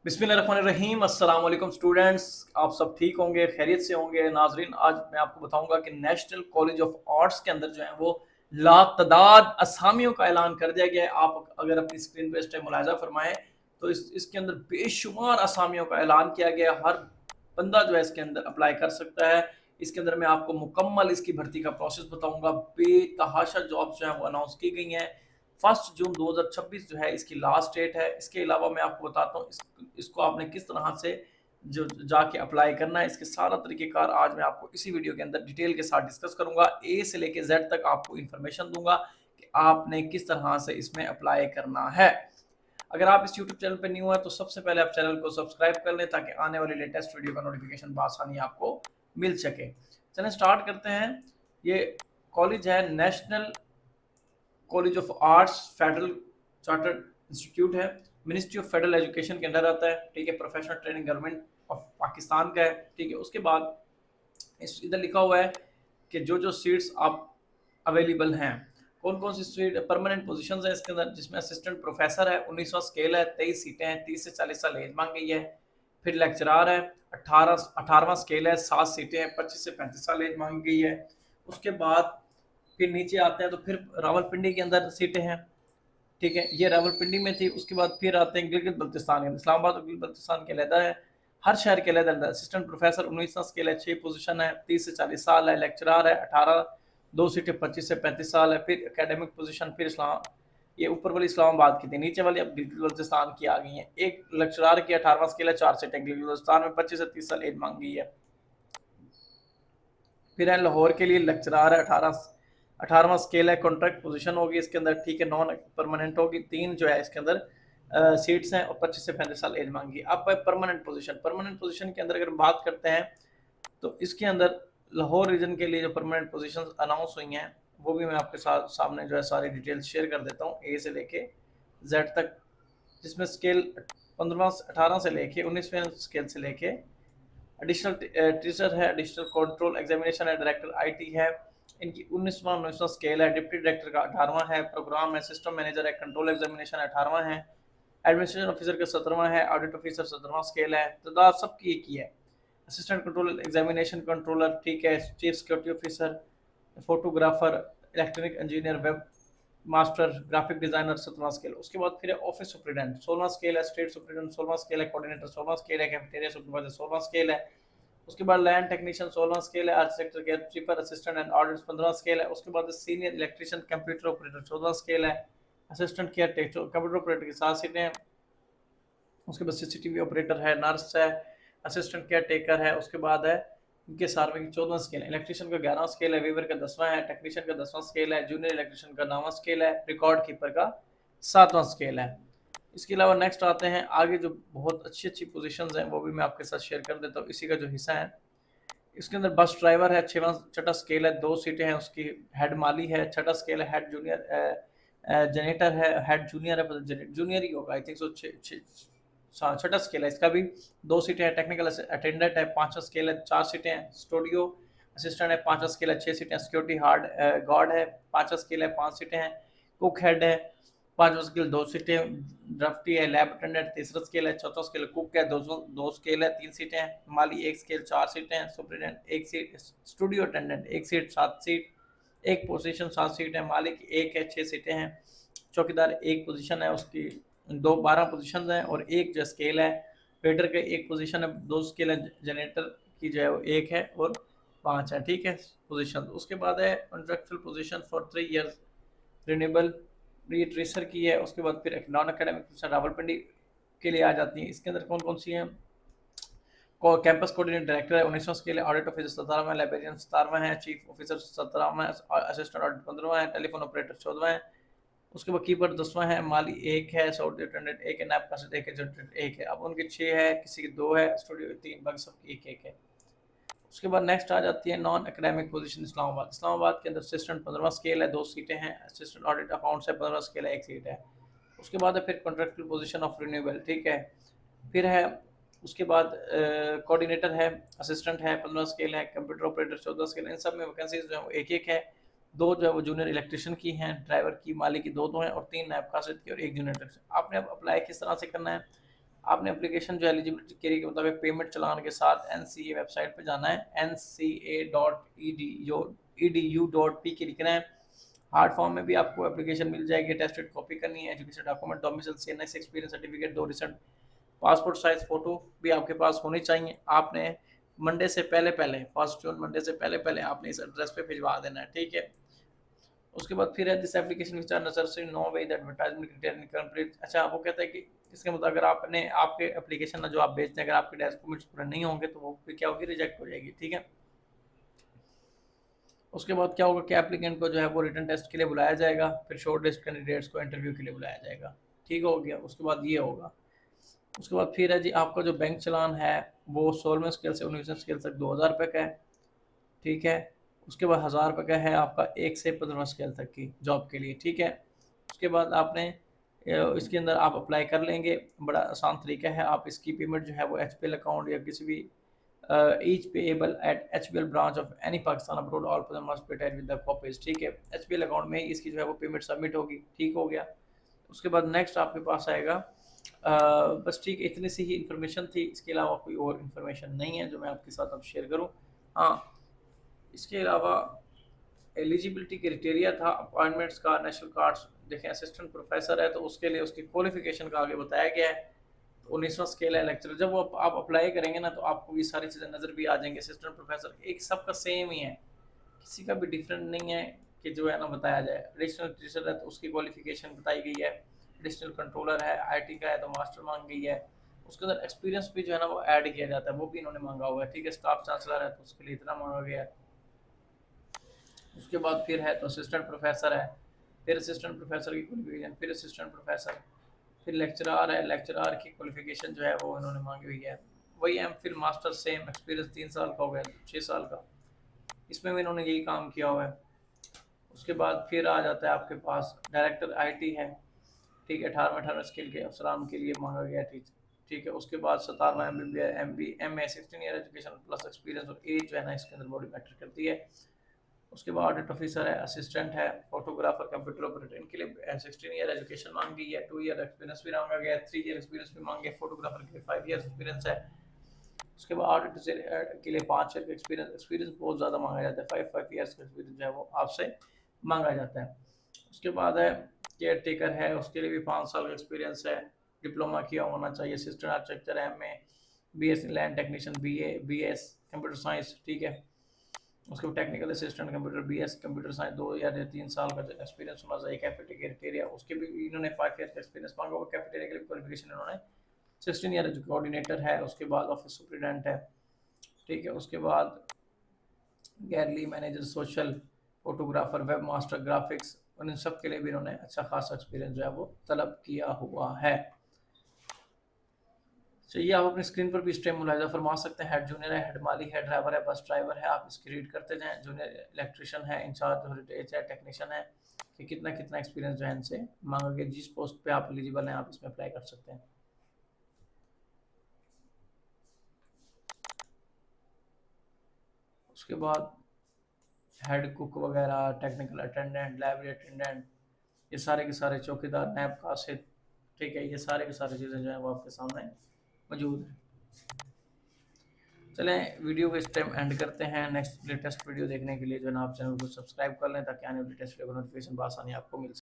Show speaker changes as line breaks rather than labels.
बिस्मिल्लाहिर्रहमानिर्रहीम। अस्सलाम वालेकुम स्टूडेंट्स, आप सब ठीक होंगे, खैरियत से होंगे। नाजरीन, आज मैं आपको बताऊंगा कि नेशनल कॉलेज ऑफ आर्ट्स के अंदर जो है वो लातदाद असामियों का ऐलान कर दिया गया है। आप अगर अपनी स्क्रीन पर इस टाइम मुलाजा फरमाएं तो इसके अंदर बेशुमार असामियों का ऐलान किया गया। हर बंदा जो है इसके अंदर अप्लाई कर सकता है। इसके अंदर मैं आपको मुकम्मल इसकी भर्ती का प्रोसेस बताऊंगा। बेतहाशा जॉब्स जो है वो अनाउंस की गई हैं। 1 जून 2026 जो है इसकी लास्ट डेट है। इसके अलावा मैं आपको बताता हूँ इसको आपने किस तरह से जो जाके अप्लाई करना है, इसके सारा तरीकेकार आज मैं आपको इसी वीडियो के अंदर डिटेल के साथ डिस्कस करूंगा। ए से लेके जेड तक आपको इन्फॉर्मेशन दूंगा कि आपने किस तरह से इसमें अप्लाई करना है। अगर आप इस यूट्यूब चैनल पर न्यू है तो सबसे पहले आप चैनल को सब्सक्राइब कर लें ताकि आने वाली लेटेस्ट वीडियो का नोटिफिकेशन बआसानी आपको मिल सके। चलें स्टार्ट करते हैं। ये कॉलेज है national college of arts federal chartered institute है। मिनिस्ट्री ऑफ फेडरल एजुकेशन के अंडर आता है। ठीक है, professional training government of Pakistan का है। ठीक है, उसके बाद इस इधर लिखा हुआ है कि जो जो सीट्स आप अवेलेबल हैं, कौन कौन सी सीट परमानेंट पोजीशंस हैं इसके अंदर, जिसमें असिस्टेंट प्रोफेसर है 1900 स्केल है, 23 सीटें हैं, 30 से 40 साल एज मांग गई है। फिर लेक्चरार है 18वां स्केल है, 7 सीटें हैं, 25 से 35 साल एज मांगी गई है। उसके बाद फिर नीचे आते हैं तो फिर रावलपिंडी के अंदर सीटें हैं। ठीक है, ये रावलपिंडी में थी। उसके बाद फिर आते हैं गिलगित बल्तिस्तान के, इस्लामाबाद और गिलगित बल्तिस्तान के अलहदा है। हर शहर के अलहदा अलहदा। असिस्टेंट प्रोफेसर 19 स्केल है, 6 पोजीशन है, 30 से 40 साल है। लेक्चरार है 18, 2 सीटें 25 से 35 साल है। फिर एकेडमिक पोजीशन फिर इस्लाम, ये ऊपर वाली इस्लामाबाद की थी, नीचे वाली अब गिलगित बल्तिस्तान की आ गई है। एक लेक्चरार की 18वां स्केल है, 4 सीटें। गिलगित बल्तिस्तान में 25 से 30 साल एज मांग गई है। फिर है लाहौर के लिए लेक्चरार है 18वां स्केल है, कॉन्ट्रैक्ट पोजीशन होगी इसके अंदर। ठीक है, नॉन परमानेंट होगी। 3 जो है इसके अंदर सीट्स हैं और 25 से 35 साल एज मांगी। अब परमानेंट पोजीशन, परमानेंट पोजीशन के अंदर अगर बात करते हैं तो इसके अंदर लाहौर रीजन के लिए जो परमानेंट पोजीशंस अनाउंस हुई हैं वो भी मैं आपके साथ सामने जो है सारी डिटेल्स शेयर कर देता हूँ, ए से लेके जेड तक। जिसमें स्केल 18 से लेके 19वें स्केल से लेके एडिशनल टीचर है, एडिशनल कंट्रोल एग्जामिनेशन है, डायरेक्टर आईटी है, इनकी 19वां स्केल है। डिप्टी डायरेक्टर का 18वां है। प्रोग्राम है, सिस्टम मैनेजर है, कंट्रोल एग्जामिनेशन 18वां है। एडमिनिस्ट्रेशन ऑफिसर का 17वां है। ऑडिट ऑफिसर 17वां स्केल है। तादाद सबकी एक ही है। असिस्टेंट कंट्रोल एग्जामिनेशन कंट्रोलर, ठीक है, chief security officer, photographer, electronic engineer, web master, graphic designer 17वां स्केल। उसके बाद फिर ऑफिस सुप्रीडेंट 16वां स्केल है। स्टेट सुप्रीडेंट 16वां स्केल है। कोऑर्डिनेटर 16वां स्केल है। कैफेटेरिया सुपरवाइजर 16वां स्केल है। उसके बाद लैंड टेक्नीशियन 16वां स्केल है। Architecture gate keeper assistant and audits 15वां स्केल है। उसके बाद सीनियर इलेक्ट्रिशियन कंप्यूटर ऑपरेटर 14वां स्केल है। Assistant caretaker computer operator की 7 सीटें हैं। उसके बाद सीसीटीवी ऑपरेटर है, नर्स है, असिस्टेंट केयर टेकर है। उसके बाद है इनके सार्वे की 14वां स्केल है। इलेक्ट्रिशियन का 11वां स्केल है। वीवर का 10वां है। टेक्नीशियन का 10वां स्केल है। जूनियर इलेक्ट्रिशियन का 9वां स्केल है। रिकॉर्ड कीपर का 7वां स्केल है। इसके अलावा नेक्स्ट आते हैं आगे जो बहुत अच्छी अच्छी पोजीशंस हैं वो भी मैं आपके साथ शेयर कर देता हूँ, इसी का जो हिस्सा है। इसके अंदर बस ड्राइवर है, 6वां स्केल है, 2 सीटें हैं उसकी। हेड माली है, 6वां स्केल है। हेड जूनियर जनेटर है, हेड जूनियर है, जूनियर ही होगा आई थिंक सो। 6वां स्केल है इसका भी, 2 सीटें हैं। टेक्निकल अटेंडेंट है, 5वां स्केल है, 4 सीटें हैं। स्टूडियो असिस्टेंट है, 5वां स्केल है, 6 सीटें। सिक्योरिटी हार्ड गार्ड है, 5वां स्केल है, 5 सीटें हैं। कुक हेड है, 5वां स्केल, 2 सीटें। ड्राफ्टी है, लैब अटेंडेंट 3रा स्केल है। 4वां स्केल कुक है, 2 स्केल है, 3 सीटें हैं। माली 1 स्केल, 4 सीटें हैं। Superintendent 1 seat. Studio attendant 1 seat, 7 seat. एक पोजीशन 7 सीट है। मालिक 1 है, 6 सीटें हैं। चौकीदार 1 पोजीशन है उसकी, 12 पोजीशन है और 1 जो स्केल है। वेटर का 1 पोजीशन है, 2 स्केल है। जनरेटर की जो है वो 1 है और 5 है। ठीक है पोजीशन। उसके बाद है contractual position for 3 years renewable, ये ट्रेसर की है। उसके बाद फिर नॉन अकेडमिक रावलपिंडी के लिए आ जाती है। इसके अंदर कौन कौन सी हैं? कैंपस कोऑर्डिनेटर डायरेक्टर है, 19वां स्केल है। ऑडिट ऑफिसर 17वां है। लाइब्रेरियन 17वां है। चीफ ऑफिसर 17वां है। असिस्टेंट ऑडिट 15वां है। टेलीफोन ऑपरेटर 14वां है। उसके बाद कीपर 10वां है। माली 1 है। साउथ अटेंडेंट 1 है। नैब कासिद 1 है। जनरेटर 1 है। अब उनके 6 है, किसी के 2 है। स्टूडियो 3, बाकी सबकी 1 है। उसके बाद नेक्स्ट आ जाती है non academic position Islamabad. Islamabad के अंदर असिस्टेंट 15वां स्केल है, 2 सीटें हैं। असिस्टेंट ऑडिट अकाउंट्स है, 15वां स्केल है, 1 सीट है। उसके बाद है फिर कॉन्ट्रैक्चुअल पोजीशन ऑफ रिन्यूएबल, ठीक है। फिर है उसके बाद कोऑर्डिनेटर है, असिस्टेंट है, 15वां स्केल है। कंप्यूटर ऑपरेटर 14वां स्केल है। इन सब में वैकेंसीज जो है वो एक है। 2 जो है वो जूनियर इलेक्ट्रिशियन की हैं, ड्राइवर की, माली की 2 हैं और 3 नैब कासिद की और 1 जूनियर इलेक्ट्रिशियन। आपने अब अप्लाई किस तरह से करना है? आपने एप्लीकेशन जो एलिजिबिलिटी क्राइटेरिया के मुताबिक पेमेंट चलान के साथ एनसीए वेबसाइट पे जाना है, nca.edu.pk लिखना है। हार्ड फॉर्म में भी आपको एप्लीकेशन मिल जाएगी, टेस्टेड कॉपी करनी है, education document, domicile, CNS experience certificate, 2 recent passport size photo भी आपके पास होनी चाहिए। आपने मंडे से पहले पहले 1 जून मंडे से पहले पहले आपने इस एड्रेस पे भिजवा देना है, ठीक है। उसके बाद फिर है this application which are necessary no way that advertisement criteria complete. अच्छा, वो कहता है कि इसके मतलब अगर आपने आपके एप्लीकेशन जो आप भेजते हैं अगर आपके डॉक्यूमेंट्स पूरे नहीं होंगे तो वो फिर क्या होगी, रिजेक्ट हो जाएगी, ठीक है। उसके बाद क्या होगा कि एप्लीकेंट को जो है वो रिटन टेस्ट के लिए बुलाया जाएगा, फिर शॉर्ट लिस्ट कैंडिडेट्स को इंटरव्यू के लिए बुलाया जाएगा, ठीक हो गया। उसके बाद ये होगा, उसके बाद फिर है जी आपका जो बैंक चलान है वो 16वें स्केल से 19वें स्केल तक 2000 रुपये का है, ठीक है। उसके बाद 1000 रुपये का है आपका 1 से 15वें स्केल तक की जॉब के लिए, ठीक है। उसके बाद आपने इसके अंदर आप अप्लाई कर लेंगे, बड़ा आसान तरीका है। आप इसकी पेमेंट जो है वो HPL अकाउंट या किसी भी each payable eight HPL branch of any Pakistan abroad all payment must be attached with the copies, ठीक है। HPL अकाउंट में ही इसकी जो है वो पेमेंट सबमिट होगी, ठीक हो गया। उसके बाद नेक्स्ट आपके पास आएगा बस ठीक इतनी सी ही इन्फॉर्मेशन थी, इसके अलावा कोई और इन्फॉर्मेशन नहीं है जो मैं आपके साथ अब शेयर करूँ। हाँ, इसके अलावा एलिजिबिलिटी क्राइटेरिया था अपॉइंटमेंट्स का, नेशनल कार्ड्स देखें, असिस्टेंट प्रोफेसर है तो उसके लिए उसकी क्वालिफिकेशन का आगे बताया गया है। 19वां स्केल है लेक्चर, जब वो आप अप्लाई करेंगे ना तो आपको ये सारी चीज़ें नज़र भी आ जाएंगी। असिस्टेंट प्रोफेसर एक सबका सेम ही है, किसी का भी डिफरेंट नहीं है कि जो है ना बताया जाए। एडिशनल टीचर है तो उसकी क्वालिफिकेशन बताई गई है, एडिशनल कंट्रोलर है आईटी का है तो मास्टर मांग गई है। उसके अंदर एक्सपीरियंस भी जो है ना वो ऐड किया जाता है, वो भी इन्होंने मांगा हुआ है, ठीक है। स्टाफ चांसलर है तो उसके लिए इतना मांगा गया है। उसके बाद फिर है तो असिस्टेंट प्रोफेसर है, फिर असिस्टेंट प्रोफेसर की क्वालिफिकेशन, फिर असिस्टेंट प्रोफेसर, फिर लेक्चरार है, लेक्चरार की क्वालिफिकेशन जो है वो इन्होंने मांगी हुई है। वही एम फिर मास्टर सेम एक्सपीरियंस 3 साल का हो गया, 6 साल का, इसमें भी इन्होंने यही काम किया हुआ है। उसके बाद फिर आ जाता है आपके पास डायरेक्टर आईटी है, ठीक है। 18वें स्किल के अफसरान के लिए मांगा गया, ठीक है। उसके बाद 17वां MA 16 year education plus experience और एज जो है ना इसके अंदर बॉडी मैटर करती है। उसके बाद ऑडिट ऑफिसर है, असिस्टेंट है, फोटोग्राफर, कंप्यूटर ऑपरेटर, इनके लिए 16 ईयर एजुकेशन मांग गई है, 2 ईयर एक्सपीरियंस भी मांगा गया है, 3 ईयर एक्सपीरियंस भी मांगे, फोटोग्राफर के लिए 5 ईयर एक्सपीरियंस है। उसके बाद ऑडिटर के लिए 5 ईयर का एक्सपीरियंस बहुत ज़्यादा मांगा जाता है, 5 ईयर्स का एक्सपीरियंस जो है वो आपसे मांगा जाता है। उसके बाद है केयर टेकर है, उसके लिए भी 5 साल का एक्सपीरियंस है, डिप्लोमा किया होना चाहिए, असिस्टेंट आर्किटेक्चर है, MA BS land technician, BS computer science, ठीक है। उसके बाद technical assistant computer BS computer science 2 या 3 साल का एक्सपीरियंस होना चाहिए। कैफेटेरिया उसके भी इन्होंने 5 ईयर का एक्सपीरियंस मांगा हुआ, कैफेटेरिया के लिए क्वालिफिकेशन इन्होंने 16 ईयर कोऑर्डिनेटर है। उसके बाद ऑफिस सुप्रीडेंट है, ठीक है। उसके बाद gallery manager, social photographer, web master, graphics, और इन सब के लिए भी इन्होंने अच्छा खासा एक्सपीरियंस जो है वो तलब किया हुआ है। चाहिए आप अपनी स्क्रीन पर भी इस टाइम मुलाहिजा फरमा सकते हैं। हेड जूनियर है, हेड माली है, ड्राइवर है, बस ड्राइवर है, आप इसकी रीड करते जाएं। जूनियर इलेक्ट्रिशियन है, इंचार्ज हेरिटेज है, टेक्नीशियन है, कि कितना कितना एक्सपीरियंस जो है इनसे मांगा गया। जिस पोस्ट पे आप एलिजिबल हैं आप इसमें अप्लाई कर सकते हैं। उसके बाद हेड कुक वगैरह, टेक्निकल अटेंडेंट, लाइब्रेरी अटेंडेंट, ये सारे के सारे चौकीदार, नैब कासिद, ठीक है। ये सारे के सारे चीज़ें जो है वो आपके सामने मौजूद है। चलें वीडियो को इस टाइम एंड करते हैं। नेक्स्ट लेटेस्ट वीडियो देखने के लिए जो है ना आप चैनल को सब्सक्राइब कर लें ताकि आने वाली लेटेस्ट वीडियो का नोटिफिकेशन बआसानी आपको मिल सके।